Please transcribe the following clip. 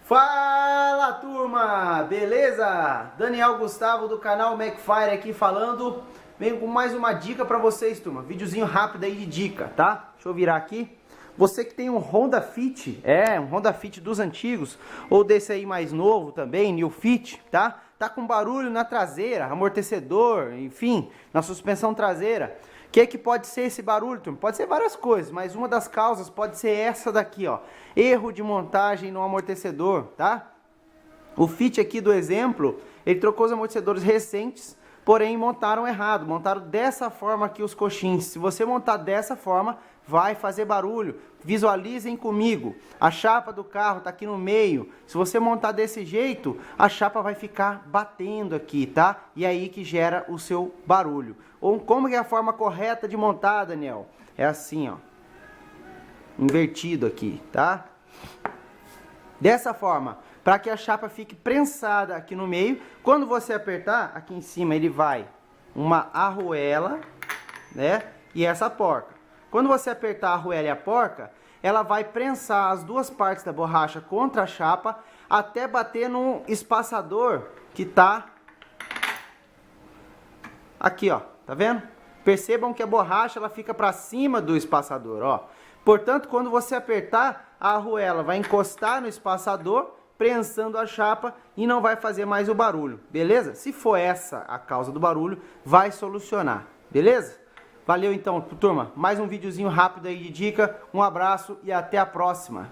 Fala, turma! Beleza? Daniel Gustavo do canal Macfire aqui falando. Venho com mais uma dica pra vocês, turma. Videozinho rápido aí de dica, tá? Deixa eu virar aqui. Você que tem um Honda Fit, um Honda Fit dos antigos, ou desse aí mais novo também, New Fit, tá? Tá com barulho na traseira, amortecedor, enfim, na suspensão traseira. O que pode ser esse barulho, turma? Pode ser várias coisas, mas uma das causas pode ser essa daqui, ó. Erro de montagem no amortecedor, tá? O Fit aqui do exemplo, ele trocou os amortecedores recentes, porém montaram errado. Montaram dessa forma aqui os coxins. Se você montar dessa forma, vai fazer barulho. Visualizem comigo. A chapa do carro tá aqui no meio. Se você montar desse jeito, a chapa vai ficar batendo aqui, tá? E aí que gera o seu barulho. Ou como que é a forma correta de montar, Daniel? É assim, ó. Invertido aqui, tá? Dessa forma, para que a chapa fique prensada aqui no meio. Quando você apertar, aqui em cima ele vai uma arruela, né? E essa porca. Quando você apertar a arruela e a porca, ela vai prensar as duas partes da borracha contra a chapa até bater no espaçador que tá aqui, ó. Tá vendo? Percebam que a borracha ela fica para cima do espaçador, ó. Portanto, quando você apertar, a arruela vai encostar no espaçador, prensando a chapa e não vai fazer mais o barulho, beleza? Se for essa a causa do barulho, vai solucionar, beleza? Valeu então, turma. Mais um videozinho rápido aí de dica. Um abraço e até a próxima.